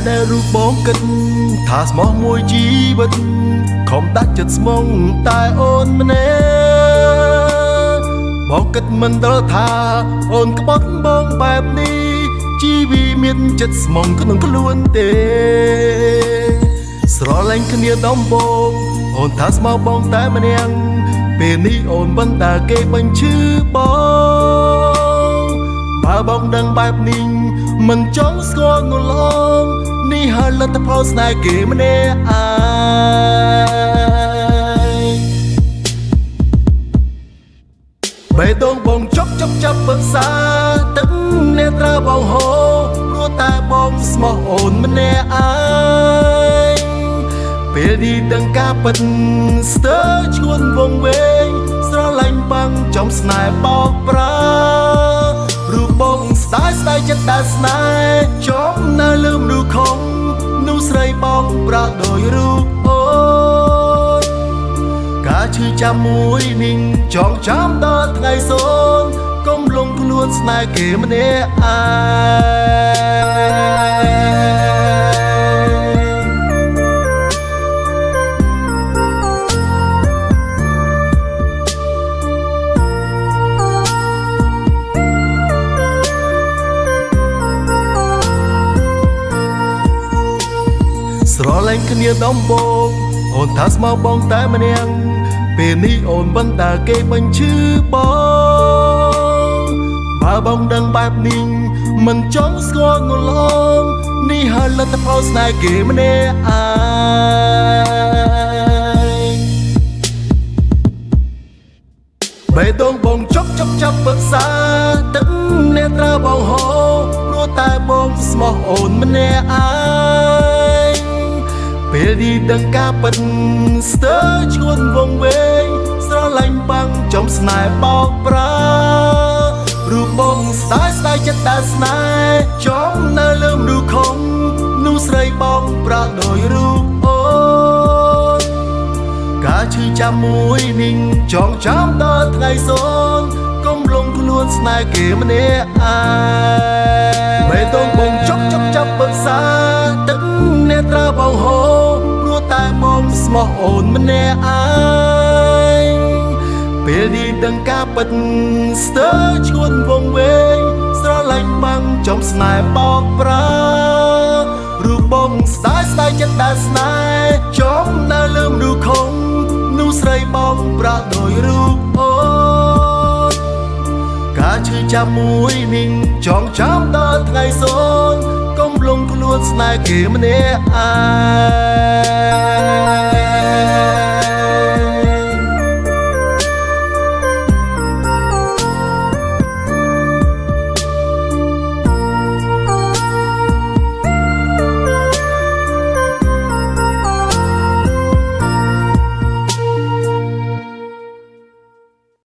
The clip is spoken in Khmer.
ដែលរូបបងគិតថាស្មោះមួយជីវិតខំដាក់ចិត្តស្មងតែអូនម្នាក់បងគិតមិនដល់ថាអូនក្បត់បងបែបនេះជីវីមានចិត្តស្មងក្នុងខ្លួនទេស្រឡាញ់គ្នាដំបូងអូនថាស្មោះបងតែម្នាក់ពេលនេះអូនមិនដែលគេបញ្ឈឺបងបើបងដឹងបែបនេះមិនចង់ស្គាល់នោះឡងនេះហើយលទ្ធផលស្នេហ៍គេម្នាក់ឯងបេះដូងបងចប់ពឹកសាទឹកអ្នកត្រើបងហូរព្រោះតែបងស្មោះអូនម្នាក់ឯងពេលនេះដឹងការពិតស្ទើរឈួនវងវែងស្រឡាញ់បាំងចំស្នេហ៍បោកប្រារូបបងស្ដាយចិត្តតែស្នេហ៍ចំនៅលើមនុស្សខំនោះស្រីបងប្រាដោយរូបអូនការឈឺចាំមួយនឹងចងចាំដល់ថ្ងៃសូនកុំលងខ្លួនស្នេហ៍គេម្នាក់ឯស្រឡាញ់គ្នាដំបូងអូនថាស្មោះបងតែម្នាក់ពេលនេះអូនមិនដែលគេបញ្ឈឺបងបើបងដឹងបែបនេះមិនចង់ស្គាល់នោះឡងនេះហើយលទ្ធផលស្នេហ៍គេម្នាក់ឯងបេះដូងបងចប់ពឹកសាទឹកអ្នកត្រើបងហូរព្រោះតែបងស្មោះអូនម្នាក់ឯងពេលនេះដឹងការពិតស្ទើរឈួនវងវែងស្រឡាញ់បាំងចំស្នេហ៍បោកប្រារូបបងស្ដាយចិត្តតែស្នេហ៍ចំនៅលើមនុស្សខំនោះស្រីបងប្រាដោយរូបអូនការឈឺចាំមួយនឹងចងចាំដល់ថ្ងៃសូនកុំលងខ្លួនស្នេហ៍គេម្នាក់ឯងបេះដូងបងចប់ពឹកសាទឹកអ្នកត្រើបងហូរព្រោះតែបងស្មោះអូនម្នាក់ឯងពេលនេះដឹងការពិតស្ទើរឈួនវងវែងស្រឡាញ់បាំងចំស្នេហ៍បោកប្រារូបបងស្ដាយចិត្តតែស្នេហ៍ចំនៅលើមនុស្សខំនោះស្រីបងប្រាដោយរូបអូនការឈឺចាំមួយនឹងចងចាំដល់ថ្ងៃសូនកុំលងខ្លួនស្នេហ៍គេម្នាក់ឯង